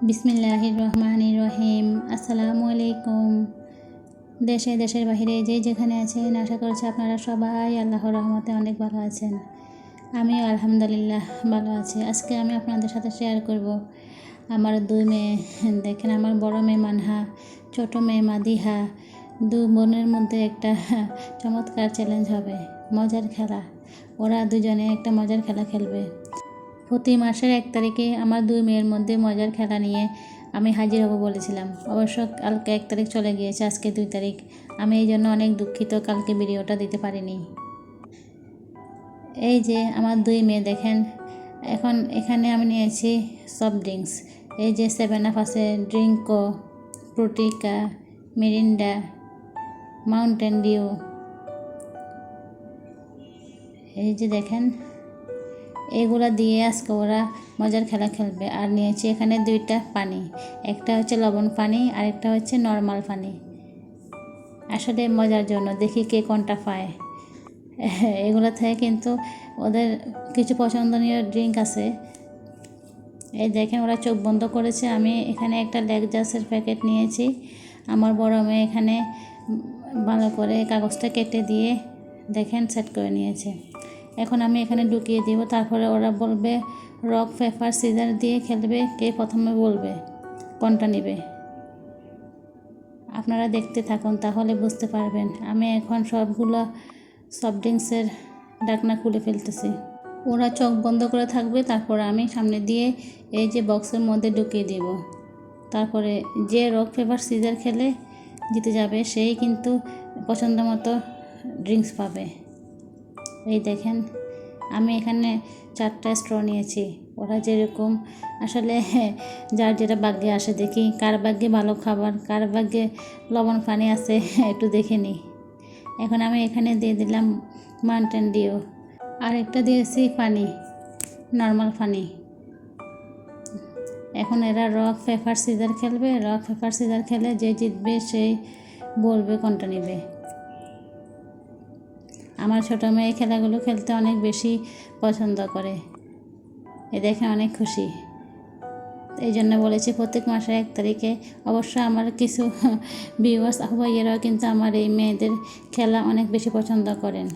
বিসমিল্লাহির রহমানির রহিম। আসসালামু আলাইকুম। দেশে দেশের বাহিরে যে যেখানে আছেন, আশা করছি আপনারা সবাই আল্লাহর রহমতে অনেক ভালো আছেন। আমিও আলহামদুলিল্লাহ ভালো আছি। আজকে আমি আপনাদের সাথে শেয়ার করব আমার দুই মেয়ে। দেখেন, আমার বড় মেয়ে মানহা, ছোট মেয়ে মাদিহা, দু বোনের মধ্যে একটা চমৎকার চ্যালেঞ্জ হবে, মজার খেলা। ওরা দুজনে একটা মজার খেলা খেলবে। প্রতি মাসের 1 তারিখে আমার দুই মেয়ের মধ্যে মজার খেলা নিয়ে আমি হাজির হব বলেছিলাম। অবশ্য কালকে 1 তারিখ চলে গিয়েছে, আজকে 2 তারিখ। আমি এই জন্য অনেক দুঃখিত, কালকে ভিডিওটা দিতে পারিনি। এই যে আমার দুই মেয়ে দেখেন, এখন এখানে আমি নিয়েছি সফট ড্রিঙ্কস। এই যে 7 আপ আছে, ড্রিঙ্কো, ফ্রুটিকা, মিরিন্ডা, মাউন্টেন ডিউ। এই যে দেখেন, এগুলা দিয়ে আজকে ওরা মজার খেলা খেলবে। আর নিয়েছি এখানে 2টা পানি, একটা হচ্ছে লবণ পানি আর একটা হচ্ছে নর্মাল পানি। আসলে মজার জন্য, দেখি কে কোনটা পায়। এগুলো থেকে কিন্তু ওদের কিছু পছন্দনীয় ড্রিঙ্ক আছে। এই দেখেন, ওরা চোখ বন্ধ করেছে। আমি এখানে একটা লেকজাসের প্যাকেট নিয়েছি। আমার বড় মেয়ে এখানে ভালো করে কাগজটা কেটে দিয়ে দেখেন সেট করে নিয়েছে। এখন আমি এখানে ঢুকিয়ে দিব, তারপরে ওরা বলবে রক পেপার সিজার দিয়ে খেলবে, কে প্রথমে বলবে কোনটা নেবে। আপনারা দেখতে থাকুন, তাহলে বুঝতে পারবেন। আমি এখন সবগুলো সফট ড্রিঙ্কসের ঢাকনা খুলে ফেলতেছি। ওরা চোখ বন্ধ করে থাকবে, তারপর আমি সামনে দিয়ে এই যে বক্সের মধ্যে ঢুকিয়ে দেব। তারপরে যে রক পেপার সিজার খেলে জিতে যাবে, সেই কিন্তু পছন্দ মতো ড্রিঙ্কস পাবে। এই দেখেন, আমি এখানে 4টা স্ট্র নিয়েছি। ওরা যেরকম আসলে যার যেটা ভাগ্যে আসে, দেখি কার ভাগ্যে ভালো খাবার, কার ভাগ্যে লবণ পানি আছে, একটু দেখে নিই। এখন আমি এখানে দিয়ে দিলাম মাউন্টেন ডিউ, আর একটা দিয়েছি পানি, নর্মাল পানি। এখন এরা রক পেপার সিজার খেলবে। রক পেপার সিজার খেলে যে জিতবে সেই বলবে কোনটা নেবে। আমার ছোটো মেয়ে খেলাগুলো খেলতে অনেক বেশি পছন্দ করে। এ দেখে অনেক খুশি। এই জন্য বলেছি প্রত্যেক মাসের 1 তারিখে। অবশ্য আমার কিছু ভিউয়ার্স ভাইয়েরাও কিন্তু আমার এই মেয়েদের খেলা অনেক বেশি পছন্দ করেন।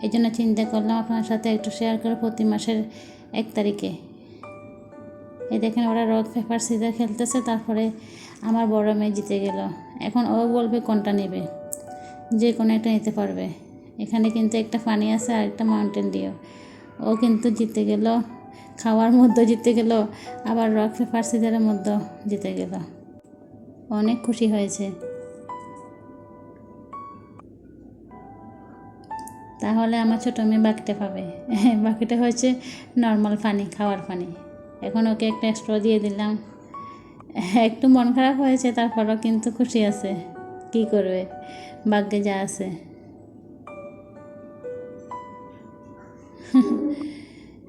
এই জন্য চিন্তা করলাম আপনার সাথে একটু শেয়ার করে প্রতি মাসের 1 তারিখে। এই দেখেন, ওরা রক পেপার সিজার খেলতেছে। তারপরে আমার বড় মেয়ে জিতে গেল। এখন ও বলবে কোনটা নেবে, যে কোনো একটা নিতে পারবে। এখানে কিন্তু একটা পানি আছে আর একটা মাউন্টেন ডিউ। ও কিন্তু জিতে গেল, খাওয়ার মধ্যে জিতে গেল, আবার রক পেপার সিজারের মধ্যে জিতে গেল। অনেক খুশি হয়েছে। তাহলে আমার ছোটো মেয়ে বাকিটা পাবে। বাকিটা হচ্ছে নর্মাল পানি, খাওয়ার পানি। এখন ওকে একটা স্ট্র দিয়ে দিলাম। একটু মন খারাপ হয়েছে, তারপরও কিন্তু খুশি আছে। কি করবে, ভাগ্যে যা আছে।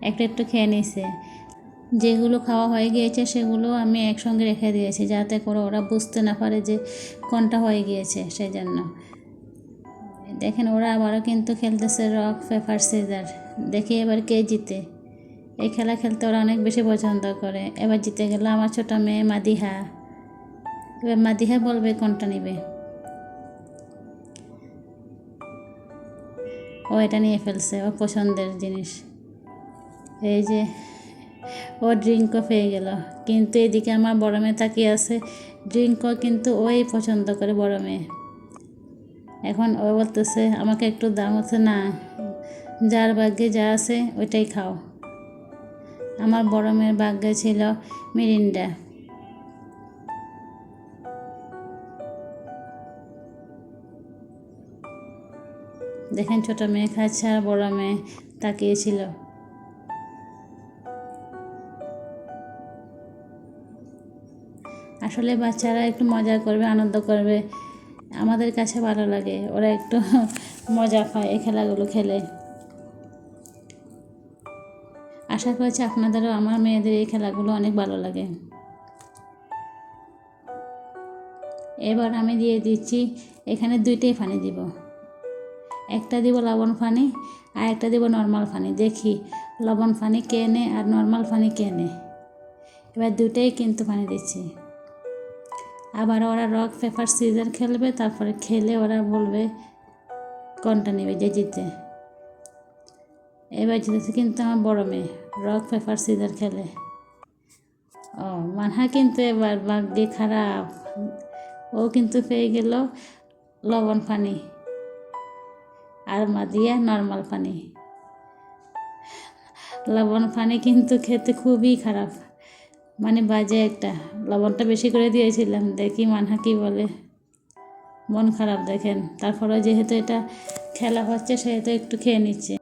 একটু খেয়ে নিয়েছে। যেগুলো খাওয়া হয়ে গিয়েছে সেগুলো আমি একসঙ্গে রেখে দিয়েছি, যাতে করে ওরা বুঝতে না পারে যে কোনটা হয়ে গিয়েছে, সেই জন্য। দেখেন, ওরা আবারও কিন্তু খেলতেছে রক পেপার সিজার। দেখি এবার কে জিতে। এই খেলা খেলতে ওরা অনেক বেশি পছন্দ করে। এবার জিতে গেল আমার ছোটো মেয়ে মাদিহা। এবার মাদিহা বলবে কোনটা নেবে। ও এটা নিয়ে ফেলছে, ও পছন্দের জিনিস। এই যে ও ড্রিঙ্কও পেয়ে গেল। কিন্তু এদিকে আমার বড় মেয়ে তাকিয়ে আছে। ড্রিঙ্কও কিন্তু ওই পছন্দ করে, বড় মেয়ে। এখন ও বলতেছে আমাকে একটু দাম হচ্ছে না, যার ভাগ্যে যা আছে ওইটাই খাও। আমার বড় মেয়ের ভাগ্যে ছিল মিরিন্ডা। দেখেন, ছোটো মেয়ে খাচ্ছে আর বড় মেয়ে তাকিয়েছিল। আসলে বাচ্চারা একটু মজা করবে, আনন্দ করবে, আমাদের কাছে ভালো লাগে। ওরা একটু মজা পায় এই খেলাগুলো খেলে। আশা করছি আপনাদেরও আমার মেয়েদের এই খেলাগুলো অনেক ভালো লাগে। এবার আমি দিয়ে দিচ্ছি, এখানে 2টাই পানি দিব। একটা দিব লবণ পানি আর একটা দিব নর্মাল পানি। দেখি লবণ পানি কে নে আর নর্মাল পানি কে নে। এবার দুটোই কিন্তু পানি দিচ্ছি। আবার ওরা রক পেপার সিজার খেলবে, তারপরে খেলে ওরা বলবে কোনটা নেবে যে জিতে। এবার জিতেছে কিন্তু আমার বড় মেয়ে, রক পেপার সিজার খেলে। ও মানহা কিন্তু এবার ভাগ্যে খারাপ, ও কিন্তু পেয়ে গেল লবণ পানি আর মাদিয়া নর্মাল পানি। লবণ পানি কিন্তু খেতে খুবই খারাপ, মানে বাজে একটা। লবণটা বেশি করে দিয়েছিলাম, দেখি মানহা কি বলে। মন খারাপ দেখেন, তারপরে যেহেতু এটা খেলা হচ্ছে সেহেতু একটু খেয়ে নিচ্ছে।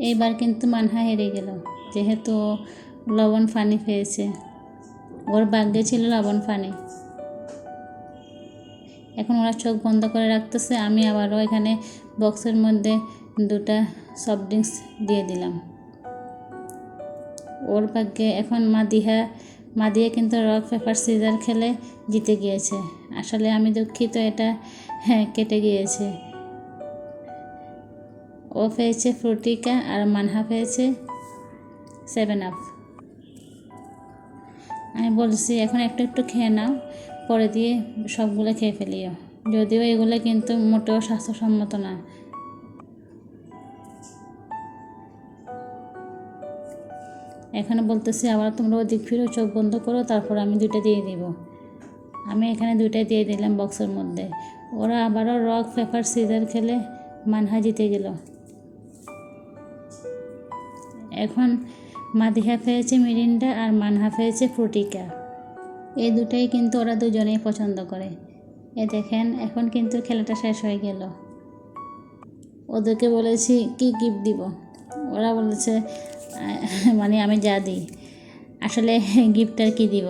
এইবার কিন্তু মানহা হেরে গেল, যেহেতু লবণ পানি পেয়েছে। ওর ভাগ্যে ছিল লবণ পানি। এখন ওরা চোখ বন্ধ করে রাখতেছে। আমি আবারও এখানে বক্সের মধ্যে 2টা সফট ড্রিঙ্কস দিয়ে দিলাম। ওর ভাগ্যে এখন মাদিয়া কিন্তু রক পেপার সিজার খেলে জিতে গিয়েছে। আসলে আমি দুঃখিত, এটা কেটে গিয়েছে। ও পেয়েছে ফ্রুটিকা আর মানহা পেয়েছে 7 আপ। আমি বলছি এখন একটু একটু খেয়ে নাও, পরে দিয়ে সবগুলো খেয়ে ফেলিও। যদিও এগুলো কিন্তু মোটেও স্বাস্থ্যসম্মত না। এখানে বলতেছি আবার তোমরা ওদিক ফিরো, চোখ বন্ধ করো, তারপর আমি 2টা দিয়ে দিব। আমি এখানে 2টাই দিয়ে দিলাম বক্সের মধ্যে। ওরা আবারও রক পেপার সিজার খেলে মানহা জিতে গেল। এখন মাদিহা পেয়েছে মিরিন্ডা আর মানহা পেয়েছে ফ্রুটিকা। এই দুটাই কিন্তু ওরা দুজনেই পছন্দ করে। এ দেখেন এখন কিন্তু খেলাটা শেষ হয়ে গেল। ওদেরকে বলেছি কি গিফট দিব, ওরা বলেছে মানে আমি যা দিই। আসলে গিফটটা কি দিব,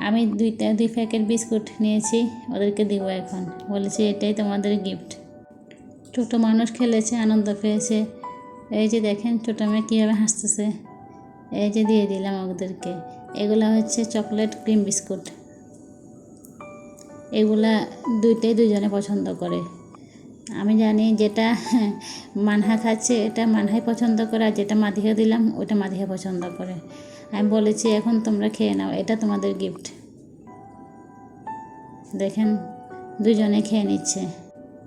আমি 2 প্যাকেট বিস্কুট নিয়েছি, ওদেরকে দিব। এখন বলেছি এটাই তোমাদের গিফট। ছোটো মানুষ খেলেছে, আনন্দ পেয়েছে। এই যে দেখেন ছোটো মেয়ে কীভাবে হাসতেছে। এই যে দিয়ে দিলাম ওদেরকে। এগুলা হচ্ছে চকলেট ক্রিম বিস্কুট। এগুলা দুজনে পছন্দ করে। আমি জানি যেটা মানহা খাচ্ছে এটা মানহাই পছন্দ করে, আর যেটা মাদিহা দিলাম ওটা মাদিহা পছন্দ করে। আমি বলেছি এখন তোমরা খেয়ে নাও, এটা তোমাদের গিফট। দেখেন দুজনে খেয়ে নিচ্ছে।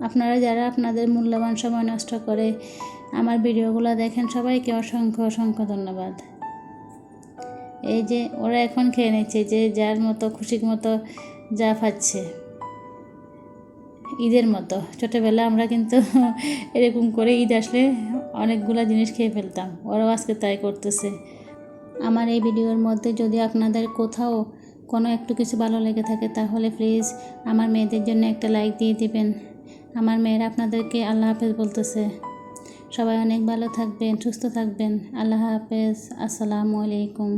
আপনারা যারা আপনাদের মূল্যবান সময় নষ্ট করে আমার ভিডিওগুলো দেখেন, সবাইকে অসংখ্য অসংখ্য ধন্যবাদ। এই যে ওরা এখন খেয়ে নিচ্ছে, যে যার মতো খুশির মতো যা পাচ্ছে। ঈদের মতো ছোটোবেলা আমরা কিন্তু এরকম করে ঈদ আসলে অনেকগুলো জিনিস খেয়ে ফেলতাম, ওরাও আজকে তাই করতেছে। আমার এই ভিডিওর মধ্যে যদি আপনাদের কোথাও কোনো একটু কিছু ভালো লেগে থাকে, তাহলে প্লিজ আমার মেয়েদের জন্য একটা লাইক দিয়ে দিবেন। আমার মেয়েরা আপনাদেরকে আল্লাহ হাফেজ বলতেছে। সবাই অনেক ভালো থাকবেন, সুস্থ থাকবেন। আল্লাহ হাফেজ, আসসালামু আলাইকুম।